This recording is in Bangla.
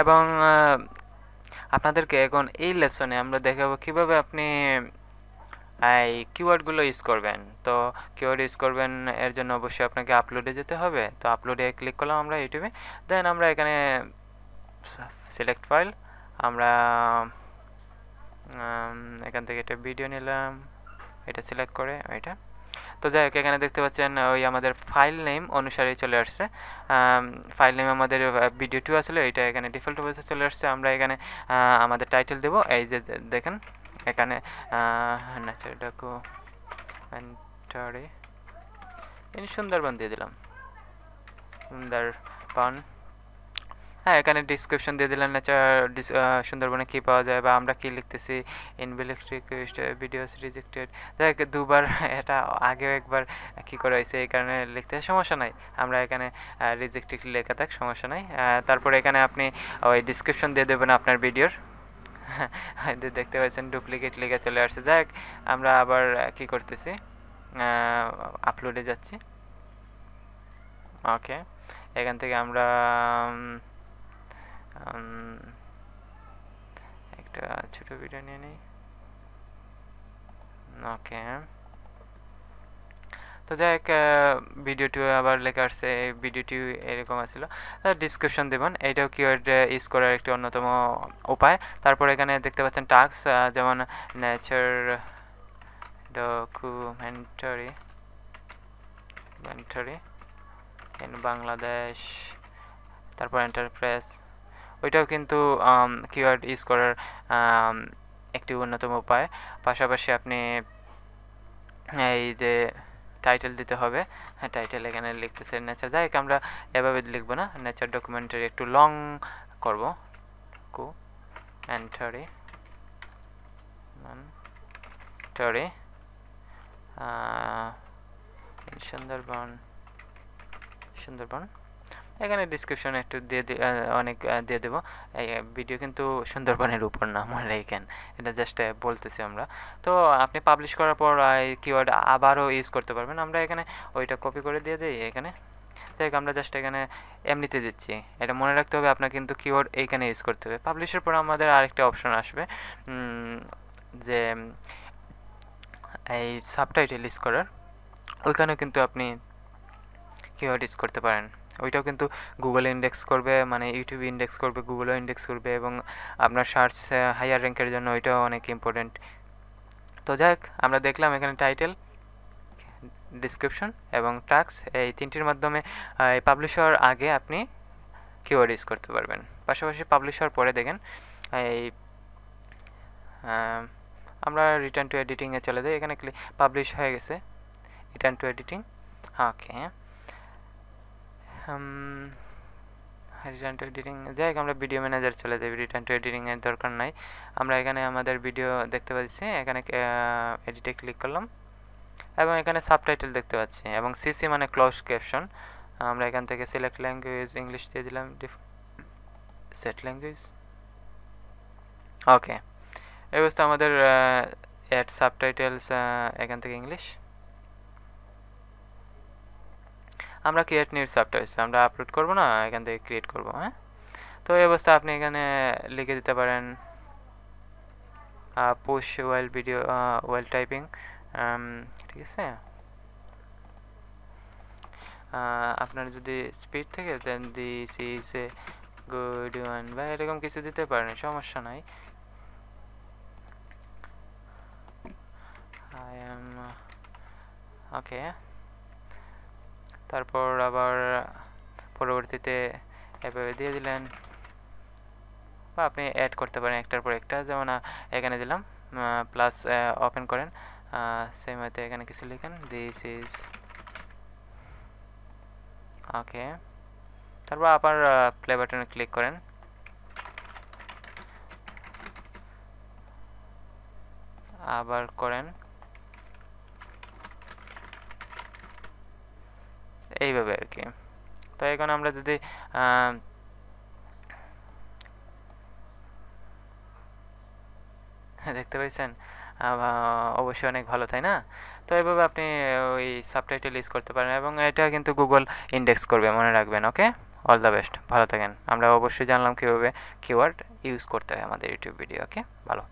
এবং আপনাদেরকে এখন এই লেসনে আমরা দেখাবো কিভাবে আপনি এই কিওয়ার্ডগুলো ইউজ করবেন। তো কিওয়ার্ড ইউজ করবেন এর জন্য অবশ্যই আপনাকে আপলোডে যেতে হবে। তো আপলোডে ক্লিক করলাম আমরা ইউটিউবে, দেন আমরা এখানে সিলেক্ট ফাইল, আমরা এখান থেকে একটা ভিডিও নিলাম, এটা সিলেক্ট করে এটা। তো যাই হোক, এখানে দেখতে পাচ্ছেন ওই আমাদের ফাইল নেম অনুসারে চলে আসছে। ফাইল নেম আমাদের ভিডিও 2 আসলে এটা এখানে ডিফল্ট অবস্থায় চলে আসছে। আমরা এখানে আমাদের টাইটেল দেব, এই যে দেখেন এখানে নেচার ডকুমেন্টারি ইন সুন্দরবন দিয়ে দিলাম, সুন্দরবন। হ্যাঁ, এখানে ডিসক্রিপশন দিয়ে দিলেন সুন্দরবনে কী পাওয়া যায় বা আমরা কী লিখতেছি। Invalid request, videos rejected. দেখ দুবার এটা আগেও একবার কী করে হয়েছে, এই কারণে লিখতে সমস্যা নাই। আমরা এখানে রিজেক্টেড লেখা থাক, সমস্যা নাই। তারপরে এখানে আপনি ওই ডিসক্রিপশন দিয়ে দেবেন আপনার ভিডিওর। দেখতে পাচ্ছেন ডুপ্লিকেট লেখা চলে আসছে। যাই হোক, আমরা আবার কী করতেছি, আপলোডে যাচ্ছি। ওকে, এখান থেকে আমরা একটা ছোট ভিডিও নিয়ে নিই। ওকে, তো যাই হোক, ভিডিওটি আবার লেখা আসছে, ভিডিওটি এরকম আসছিল। ডিসক্রিপশন দেবেন, এইটাও কিওয়ার্ড ইউজ করার একটি অন্যতম উপায়। তারপর এখানে দেখতে পাচ্ছেন টাস্ক, যেমন নেচার ডকুমেন্টারি ইন বাংলাদেশ, তারপর এন্টারপ্রাইজ, ওইটাও কিন্তু কিওয়ার্ড ইউজ করার একটি অন্যতম উপায়। পাশাপাশি আপনি এই যে টাইটেল দিতে হবে, হ্যাঁ টাইটেল এখানে লিখতেছে নেচার। যাই হোক, আমরা এভাবে লিখবো না, নেচার ডকুমেন্টারি একটু লং করব, ডকুমেন্টারি সুন্দরবন। এখানে ডিসক্রিপশনে একটু দিয়ে অনেক দিয়ে দেবো। এই ভিডিও কিন্তু সুন্দরবনের উপর না, মনে রাখেন, এটা জাস্ট বলতেছি আমরা। তো আপনি পাবলিশ করার পর এই কিওয়ার্ড আবারও ইউজ করতে পারবেন। আমরা এখানে ওইটা কপি করে দিয়ে দিই এখানে। দেখ আমরা জাস্ট এখানে এমনিতে দিচ্ছি, এটা মনে রাখতে হবে আপনার কিন্তু কিওয়ার্ড এইখানে ইউজ করতে হবে। পাবলিশের পর আমাদের আরেকটা অপশন আসবে, যে এই সাবটাইটেল ইউজ করার, ওইখানেও কিন্তু আপনি কিওয়ার্ড ইউজ করতে পারেন। ওইটাও কিন্তু গুগলে ইন্ডেক্স করবে, মানে ইউটিউবে ইন্ডেক্স করবে, গুগলেও ইন্ডেক্স করবে, এবং আপনার সার্চ হাইয়ার র্যাঙ্কের জন্য ওইটাও অনেক ইম্পর্টেন্ট। তো যাই হোক, আমরা দেখলাম এখানে টাইটেল, ডিসক্রিপশন এবং টাস্ক, এই তিনটির মাধ্যমে পাবলিশ হওয়ার আগে আপনি কিওয়ার্ড ইউজ করতে পারবেন। পাশাপাশি পাবলিশ হওয়ার পরে দেখেন এই আমরা রিটার্ন টু এডিটিংয়ে চলে যাই। এখানে পাবলিশ হয়ে গেছে, return to editing. Okay, return to editing, যাই হোক আমরা ভিডিও ম্যানেজার চলে যাই, রিটার্ন টু এডিটিংয়ের দরকার নাই। আমরা এখানে আমাদের ভিডিও দেখতে পাচ্ছি, এখানে এডিটে ক্লিক করলাম এবং এখানে সাবটাইটেল দেখতে পাচ্ছি, এবং সিসি মানে ক্লোজ ক্যাপশন। আমরা এখান থেকে সিলেক্ট ল্যাঙ্গুয়েজ ইংলিশ দিয়ে দিলাম, সেট ল্যাঙ্গুয়েজ। ওকে, এই অবস্থা আমাদের অ্যাড সাবটাইটেলস, এখান থেকে ইংলিশ। আমরা ক্রিয়েট নিউ সাবটাইটেলস আমরা আপলোড করব না, এখান থেকে ক্রিয়েট করব। হ্যাঁ, তো এই অবস্থা আপনি এখানে লিখে দিতে পারেন push while video while typing, ঠিক আছে। আপনার যদি স্পিড থেকে then this is a good one বা এরকম কিছু দিতে পারেন, সমস্যা নাই। আই এম ওকে, তারপর আবার পরবর্তীতে এভাবে দিয়ে দিলেন, বা আপনি অ্যাড করতে পারেন একটার পর একটা, যেমন এখানে দিলাম প্লাস ওপেন করেন, সেম হয়তো এখানে কিছু লিখেন দিস ইজ ওকে। তারপর আবার প্লে বাটনে ক্লিক করেন, আবার করেন এইভাবে আর কি। তো এখন আমরা যদি দেখতে পাইছেন, অবশ্যই অনেক ভালো, তাই না? তো এইভাবে আপনি ওই সাবটাইটেল ইউজ করতে পারেন, এবং এটা কিন্তু গুগল ইন্ডেক্স করবে, মনে রাখবেন। ওকে। অল দ্য বেস্ট, ভালো থাকেন। আমরা অবশ্যই জানলাম কীভাবে কিওয়ার্ড ইউজ করতে হয় আমাদের ইউটিউব ভিডিও। ওকে, ভালো।